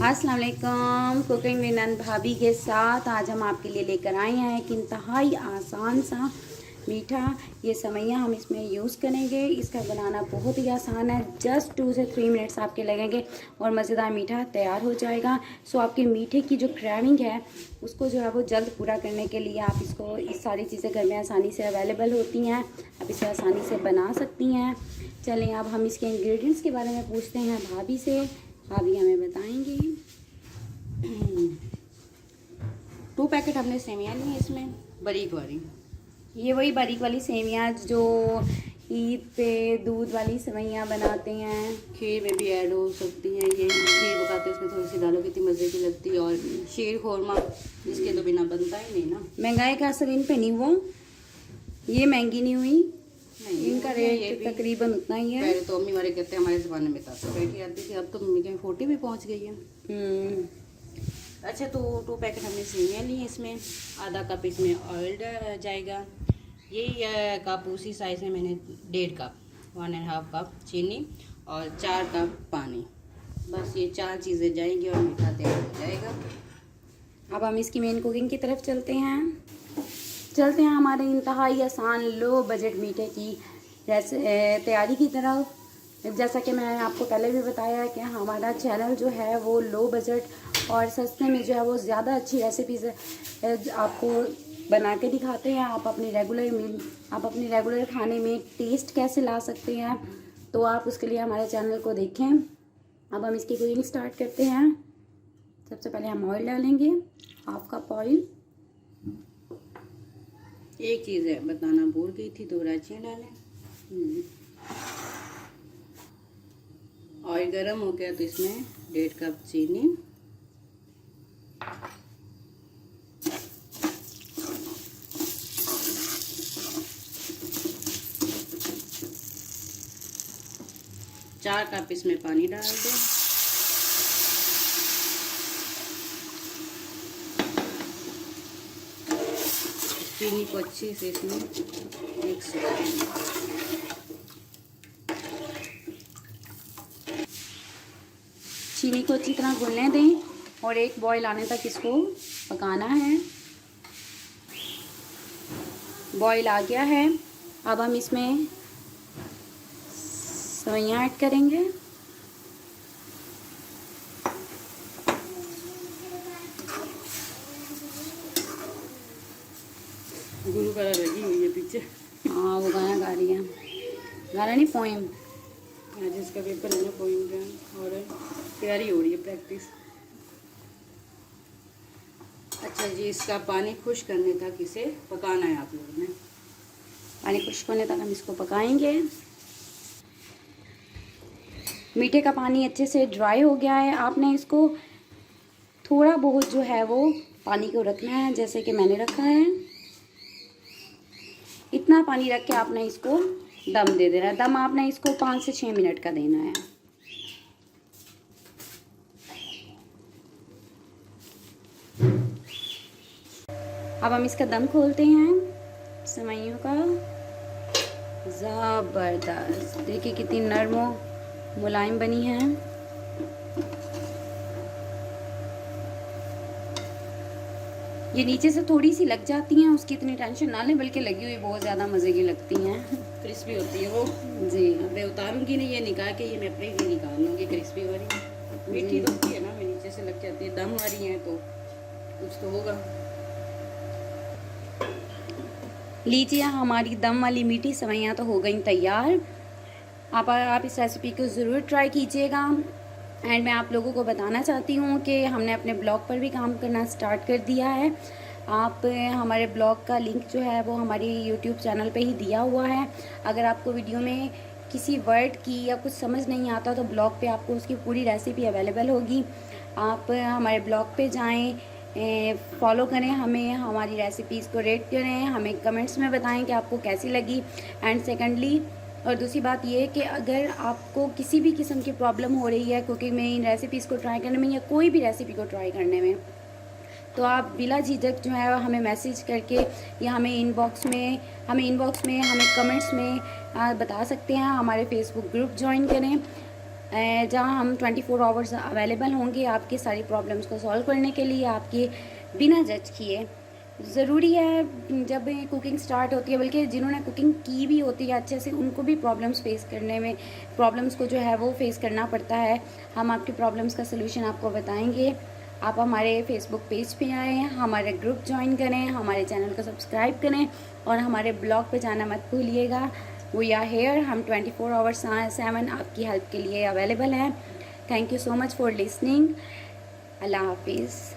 अस्सलाम वालेकुम। Cooking with नंद भाभी के साथ आज हम आपके लिए लेकर आए हैं एक इंतहाई आसान सा मीठा ये सेवइयाँ हम इसमें यूज़ करेंगे। इसका बनाना बहुत ही आसान है, जस्ट 2 से 3 मिनट्स आपके लगेंगे और मज़ेदार मीठा तैयार हो जाएगा। सो आपके मीठे की जो क्रेविंग है उसको जो है वो जल्द पूरा करने के लिए आप इसको इस सारी चीज़ें घर में आसानी से अवेलेबल होती हैं, आप इसे आसानी से बना सकती हैं। चलें अब हम इसके इंग्रेडिएंट्स के बारे में पूछते हैं भाभी से। भाभी हमें बताएंगी। 2 पैकेट हमने सेवियाँ ली हैं इसमें बारीक वाली। ये वही बारीक वाली सेवियाँ जो ईद पे दूध वाली सेवइयाँ बनाते हैं, खीर में भी ऐड हो सकती हैं। ये खीर पकाते हैं उसमें थोड़ी सी दालों कितनी मज़े की लगती है। और शीर खोरमा जिसके तो बिना बनता ही नहीं ना। महंगाई का असर इन पे नहीं हुआ, ये महंगी नहीं हुई, नहीं, इनका रेट तकरीबन उतना ही है। पहले तो अम्मी हमारे कहते हैं हमारे ज़माने में था तो बैठी आती थी, अब तो मम्मी के 40 भी पहुँच गई है। अच्छा तो 2 पैकेट हमने सेवियाँ ली हैं। इसमें आधा कप इसमें ऑयल जाएगा। ये कप उसी साइज़ में मैंने 1.5 कप 1.5 कप चीनी और 4 कप पानी, बस ये 4 चीज़ें जाएंगी और मीठा तैयार हो जाएगा। अब हम इसकी मेन कुकिंग की तरफ चलते हैं हमारे इंतहाई आसान लो बजट मीठे की तैयारी की तरफ। जैसा कि मैंने आपको पहले भी बताया है कि हमारा चैनल जो है वो लो बजट और सस्ते में जो है वो ज़्यादा अच्छी रेसिपीज़ आपको बना के दिखाते हैं। आप अपनी रेगुलर खाने में टेस्ट कैसे ला सकते हैं, तो आप उसके लिए हमारे चैनल को देखें। अब हम इसकी कुकिंग स्टार्ट करते हैं। सबसे पहले हम ऑयल डालेंगे, 1/2 कप ऑयल। एक चीज़ है बताना भूल गई थी, 2 इलायचियाँ डालें। ऑयल गर्म हो गया तो इसमें 1.5 कप चीनी, चार कप इसमें पानी डाल दें। चीनी को अच्छे से इसमें मिक्स करेंगे। चीनी को अच्छी तरह घुलने दें और एक बॉईल आने तक इसको पकाना है। बॉईल आ गया है, अब हम इसमें सेवइयाँ ऐड करेंगे। गुरु करा लगी हुई है पीछे। हाँ वो गाना गा रही है, गाना नहीं पोएम। जिसका पेपर है ना पोइम का, और तैयारी हो रही है प्रैक्टिस। अच्छा जी, इसका पानी खुश करने तक इसे पकाना है आप लोगों ने। पानी खुश्क होने तक हम इसको पकाएंगे। मीठे का पानी अच्छे से ड्राई हो गया है। आपने इसको थोड़ा बहुत जो है वो पानी को रखना है, जैसे कि मैंने रखा है। इतना पानी रख के आपने इसको दम दे देना है। दम आपने इसको 5 से 6 मिनट का देना है। अब हम इसका दम खोलते हैं सेवइयों का। ज़बरदस्त, देखिए कितनी नरम मुलायम बनी है। ये नीचे से थोड़ी सी लग जाती हैं, उसकी इतनी टेंशन ना लें, बल्कि लगी हुई बहुत ज़्यादा मज़े की लगती हैं। क्रिस्पी होती है वो जी। मैं उतारूंगी नहीं, ये निकाल के ये मैं अपने लिए निकाल लूँगी क्रिस्पी वाली। मीठी तो होती है ना, मैं नीचे से लग जाती है। दम वाली है तो कुछ तो होगा। लीजिए हमारी दम वाली मीठी सेवइयाँ तो हो गई तैयार। आप इस रेसिपी को ज़रूर ट्राई कीजिएगा। एंड मैं आप लोगों को बताना चाहती हूँ कि हमने अपने ब्लॉग पर भी काम करना स्टार्ट कर दिया है। आप हमारे ब्लॉग का लिंक जो है वो हमारी यूट्यूब चैनल पे ही दिया हुआ है। अगर आपको वीडियो में किसी वर्ड की या कुछ समझ नहीं आता तो ब्लॉग पे आपको उसकी पूरी रेसिपी अवेलेबल होगी। आप हमारे ब्लॉग पे जाएं, फॉलो करें हमें, हमारी रेसिपीज़ को रेट करें, हमें कमेंट्स में बताएं कि आपको कैसी लगी। एंड सेकेंडली और दूसरी बात ये कि अगर आपको किसी भी किस्म की प्रॉब्लम हो रही है कुकिंग में, इन रेसिपीज़ को ट्राई करने में या कोई भी रेसिपी को ट्राई करने में, तो आप बिला झिझक जो है हमें मैसेज करके या हमें इनबॉक्स में हमें कमेंट्स में बता सकते हैं। हमारे फेसबुक ग्रुप ज्वाइन करें जहाँ हम 24 आवर्स अवेलेबल होंगे आपकी सारी प्रॉब्लम्स को सॉल्व करने के लिए, आपके बिना जज किए। ज़रूरी है जब कुकिंग स्टार्ट होती है, बल्कि जिन्होंने कुकिंग की भी होती है अच्छे से, उनको भी प्रॉब्लम्स फेस करने में, प्रॉब्लम्स को जो है वो फेस करना पड़ता है। हम आपकी प्रॉब्लम्स का सलूशन आपको बताएंगे। आप हमारे फेसबुक पेज पे आएँ, हमारे ग्रुप ज्वाइन करें, हमारे चैनल को सब्सक्राइब करें और हमारे ब्लॉग पे जाना मत भूलिएगा। वी आर हेयर, हम 24 आवर्स 7 आपकी हेल्प के लिए अवेलेबल हैं। Thank you so much for listening. Allah हाफिज़।